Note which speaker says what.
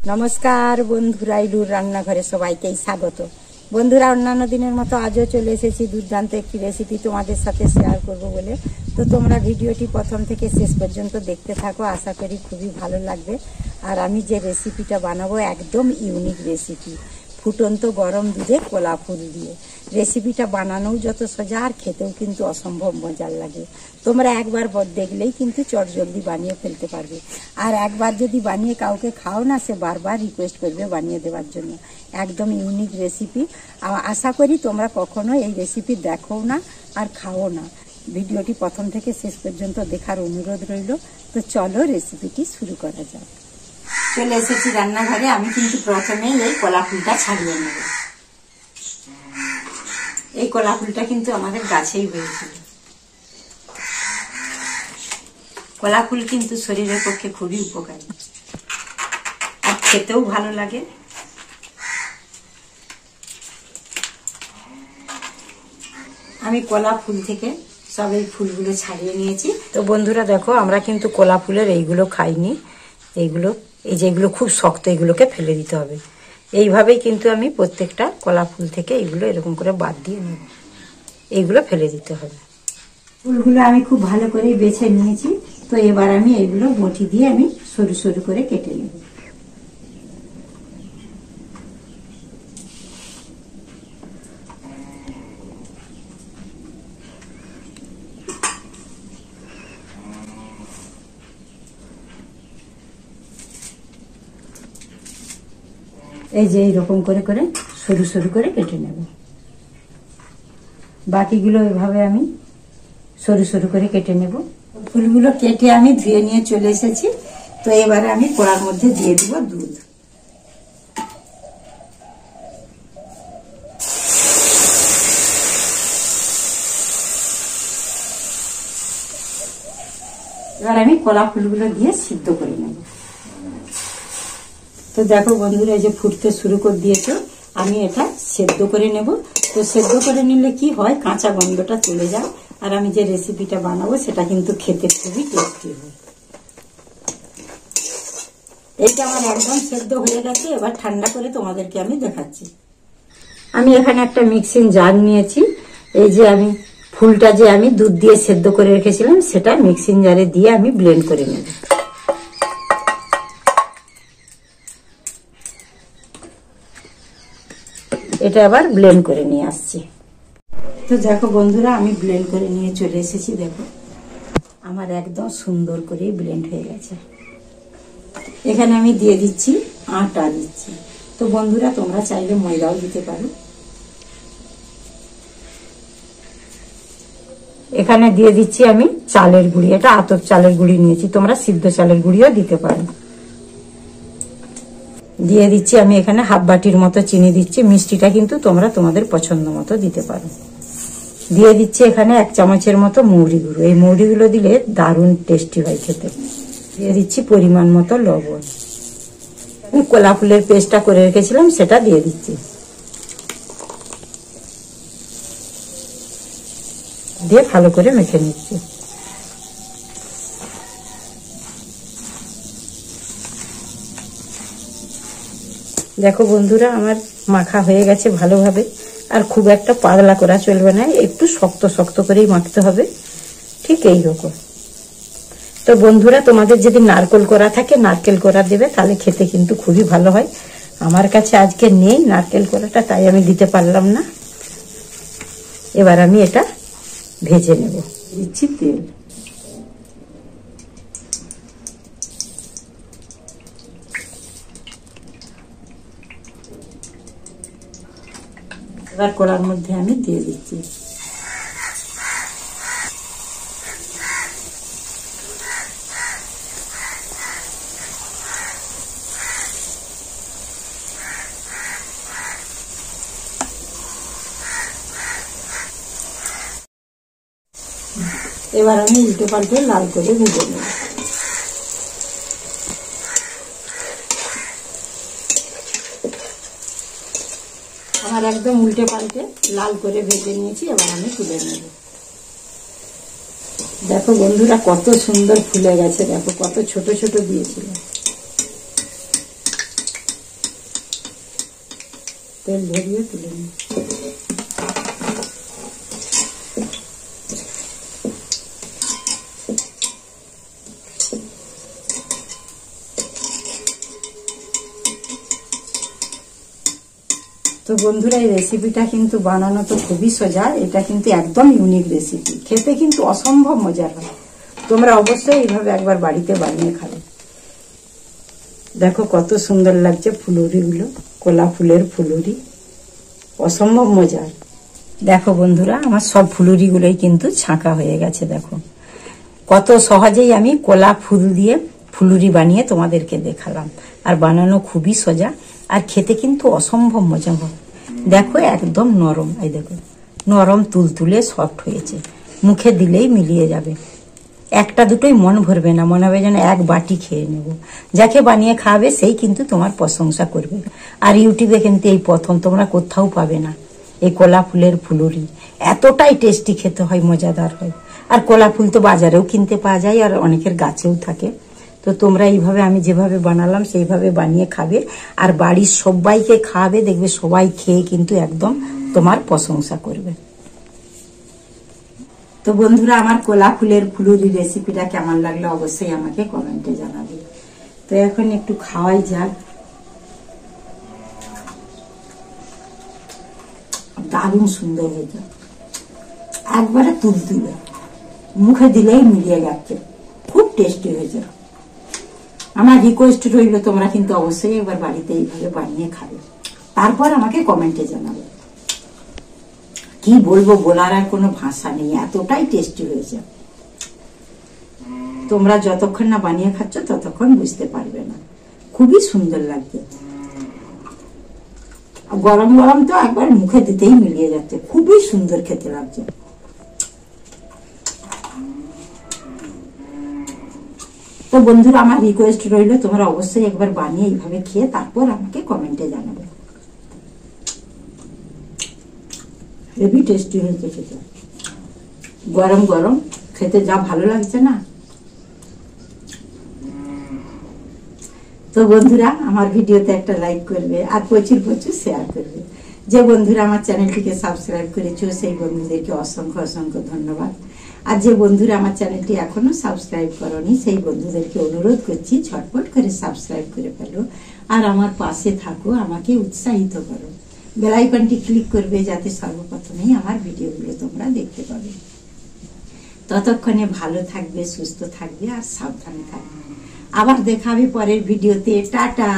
Speaker 1: নমস্কার বন্ধুরা, ইলুর রান্নাঘরে সবাইকেই স্বাগত। বন্ধুরা, অন্যান্য দিনের মতো আজও চলে এসেছি দুর্দান্ত একটি রেসিপি তোমাদের সাথে শেয়ার করব বলে। তো তোমরা ভিডিওটি প্রথম থেকে শেষ পর্যন্ত দেখতে থাকো, আশা করি খুবই ভালো লাগবে। আর আমি যে রেসিপিটা বানাবো একদম ইউনিক রেসিপি, ফুটন্ত গরম দুধে কলা ফুল দিয়ে। রেসিপিটা বানানোও যত সোজা আর খেতেও কিন্তু অসম্ভব মজার লাগে। তোমরা একবার দেখলেই কিন্তু চটজলদি বানিয়ে ফেলতে পারবে। আর একবার যদি বানিয়ে কাউকে খাও না, সে বারবার রিকোয়েস্ট করবে বানিয়ে দেওয়ার জন্য। একদম ইউনিক রেসিপি। আশা করি তোমরা কখনো এই রেসিপি দেখো না আর খাও না। ভিডিওটি প্রথম থেকে শেষ পর্যন্ত দেখার অনুরোধ রইল। তো চলো রেসিপিটি শুরু করা যাক। চলে এসেছি রান্নাঘরে। আমি কিন্তু প্রথমেই এই কলা ফুলটা ছাড়িয়ে নেব। এই কলা ফুলটা কিন্তু আমাদের গাছেই হয়েছিল। কলা ফুল কিন্তু শরীরের পক্ষে খুবই উপকারী আর খেতেও ভালো লাগে। আমি কলা ফুল থেকে সব এই ফুলগুলো ছাড়িয়ে নিয়েছি। তো বন্ধুরা দেখো, আমরা কিন্তু কলা ফুলের এইগুলো খাইনি। এইগুলো এই যেগুলো খুব শক্ত, এগুলোকে ফেলে দিতে হবে। এইভাবেই কিন্তু আমি প্রত্যেকটা কলা ফুল থেকে এইগুলো এরকম করে বাদ দিয়ে নেব। এইগুলো ফেলে দিতে হবে। ফুলগুলো আমি খুব ভালো করে বেছে নিয়েছি। তো এবার আমি এইগুলো বটি দিয়ে আমি সরু সরু করে কেটে নেব। এই যে এইরকম করে করে সরু সরু করে কেটে নেব। বাকিগুলো এভাবে আমি সরু সরু করে কেটে নেব। ফুলগুলো কেটে আমি ধুয়ে নিয়ে চলে এসেছি। তো এবারে আমি কড়ার মধ্যে দিয়ে দিব দুধ। এবার আমি কলা ফুলগুলো দিয়ে সিদ্ধ করে নেব। তো দেখো বন্ধুরা, এই যে ফুটতে শুরু করে দিয়েছে, আমি এটা সেদ্ধ করে নেব। তো সেদ্ধ করে নিলে কি হয়, কাঁচা গন্ধটা চলে যায়। আর আমি যে রেসিপিটা বানাবো সেটা কিন্তু খেতে খুবই টেস্টি হয়। এইটা আমার একদম সেদ্ধ হয়ে গেছে। এবার ঠান্ডা করে তোমাদেরকে আমি দেখাচ্ছি। আমি এখানে একটা মিক্সিং জার নিয়েছি। এই যে আমি ফুলটা যে আমি দুধ দিয়ে সেদ্ধ করে রেখেছিলাম, সেটা মিক্সিং জারে দিয়ে আমি ব্লেন্ড করে নেব। এটা আবার ব্লেন্ড করে নিয়ে আসছি। তো দেখো বন্ধুরা, আমি ব্লেন্ড করে নিয়ে চলে এসেছি। দেখো আমার একদম সুন্দর করে ব্লেন্ড হয়ে গেছে। এখানে আমি দিয়ে দিচ্ছি আটা দিচ্ছি। তো বন্ধুরা, তোমরা চাইলে ময়দাও দিতে পারো। এখানে দিয়ে দিচ্ছি আমি চালের গুঁড়ি। এটা আতপ চালের গুঁড়ি নিয়েছি, তোমরা সিদ্ধ চালের গুঁড়িও দিতে পারো। দিয়ে দিচ্ছি আমি এখানে হাফ বাটির মতো চিনি দিচ্ছি। মিষ্টিটা কিন্তু তোমরা তোমাদের পছন্দ মতো দিতে পারো। দিয়ে দিচ্ছি এখানে 1 চামচের মতো মৌরি গুঁড়ো। এই মৌরিগুলো দিলে দারুণ টেস্টি হয় খেতে। দিয়ে দিচ্ছি পরিমাণ মতো লবণ। আমি কলা ফুলের পেস্টটা করে রেখেছিলাম, সেটা দিয়ে দিচ্ছি। দিয়ে ভালো করে মেখে নিচ্ছি। দেখো বন্ধুরা, আমার মাখা হয়ে গেছে ভালোভাবে। আর খুব একটা পাতলা করা চলবে না, একটু শক্ত শক্ত করেই মাখতে হবে, ঠিক এইরকম। তো বন্ধুরা, তোমাদের যদি নারকেল কোড়া থাকে নারকেল কোড়া দেবে, তাহলে খেতে কিন্তু খুবই ভালো হয়। আমার কাছে আজকে নেই নারকেল কোড়াটা, তাই আমি দিতে পারলাম না। এবার আমি এটা ভেজে নেব। দিচ্ছি তেল। এবার কড়ার মধ্যে আমি দিয়ে দিচ্ছি। এবার আমি উল্টে পাল্টে লাল করে ভেজে নেব। আমার একদম উল্টে পাল্টে লাল করে ভেজে নিয়েছি। এবার আমি তুলে নেব। দেখো বন্ধুরা কত সুন্দর ফুলে গেছে, দেখো কত ছোট ছোট দিয়েছিল। তেল ঝরিয়ে তুলে নিই। তো বন্ধুরা, এই রেসিপিটা কিন্তু বানানো তো খুবই সোজা, এটা কিন্তু একদম ইউনিক রেসিপি, খেতে কিন্তু অসম্ভব মজার হয়। তোমরা অবশ্যই এইভাবে একবার বাড়িতে বানিয়ে খাবে। দেখো কত সুন্দর লাগছে ফুলুরিগুলো, কলা ফুলের ফুলুরি, অসম্ভব মজার। দেখো বন্ধুরা, আমার সব ফুলুরিগুলোই কিন্তু ছাঁকা হয়ে গেছে। দেখো কত সহজেই আমি কলা ফুল দিয়ে ফুলুরি বানিয়ে তোমাদেরকে দেখালাম। আর বানানো খুবই সোজা, আর খেতে কিন্তু অসম্ভব মজা হয়। দেখো একদম নরম, এই দেখো নরম তুলতুলে সফট হয়েছে, মুখে দিলেই মিলিয়ে যাবে। একটা দুটোই মন ভরবে না, মনে হবে যেন এক বাটি খেয়ে নেব। যাকে বানিয়ে খাওয়াবে সেই কিন্তু তোমার প্রশংসা করবে। আর ইউটিউবে কিন্তু এই প্রথম, তোমরা কোথাও পাবে না এই কলা ফুলের ফুলুরি। এতটাই টেস্টি খেতে হয়, মজাদার হয়। আর কলা ফুল তো বাজারেও কিনতে পাওয়া যায়, আর অনেকের গাছেও থাকে। তো তোমরা এইভাবে আমি যেভাবে বানালাম সেইভাবে বানিয়ে খাবে, আর বাড়ির সবাইকে খাওয়াবে, দেখবে সবাই খেয়ে কিন্তু একদম তোমার প্রশংসা করবে। তো বন্ধুরা, আমার কলা ফুলের ফুলুরি রেসিপিটা কেমন লাগলো অবশ্যই আমাকে কমেন্টে জানাবে। তো এখন একটু খাওয়াই যাক। দারুণ সুন্দর হয়েছে, একবারে তুলতুলে, মুখে দিলেই মিলিয়ে যাচ্ছে, খুব টেস্টি হয়েছে। আমার রিকোয়েস্ট রইল, তোমরা কিন্তু অবশ্যই একবার বাড়িতে এইভাবে বানিয়ে খাবে, তারপর আমাকে কমেন্টে জানাবে। কি বলবো, বলার আর কোনো ভাষা নেই, এতটাই টেস্টি হয়েছে। তোমরা যতক্ষণ না বানিয়ে খাচ্ছ ততক্ষণ বুঝতে পারবে না, খুবই সুন্দর লাগছে। গরম গরম তো একবার মুখে দিতেই মিলিয়ে যাচ্ছে, খুবই সুন্দর খেতে লাগছে। তো বন্ধুরা, আমার রিকোয়েস্ট রইল, তোমরা অবশ্যই একবার বানিয়ে এইভাবে খেয়ে তারপর আমাকে কমেন্টে জানাবে। হেভি টেস্টি হয়েছে খেতে, গরম গরম খেতে যা ভালো লাগছে না। তো বন্ধুরা, আমার ভিডিওতে একটা লাইক করবে, আর প্রচুর প্রচুর শেয়ার করবে। যে বন্ধুরা আমার চ্যানেলটিকে সাবস্ক্রাইব করেছো সেই বন্ধুদেরকে অসংখ্য অসংখ্য ধন্যবাদ। আর যে বন্ধুরা আমার চ্যানেলটি এখনো সাবস্ক্রাইব করনি সেই বন্ধুদেরকে অনুরোধ করছি, ঝটপট করে সাবস্ক্রাইব করে ফেলো, আর আমার পাশে থাকো, আমাকে উৎসাহিত করো। বেল আইকনটি ক্লিক করবে যাতে সর্বপ্রথমেই আমার ভিডিওগুলো তোমরা দেখতে পাবে। ততক্ষণে ভালো থাকবে, সুস্থ থাকবে, আর সাবধানে থাকবে। আবার দেখা হবে পরের ভিডিওতে। টাটা।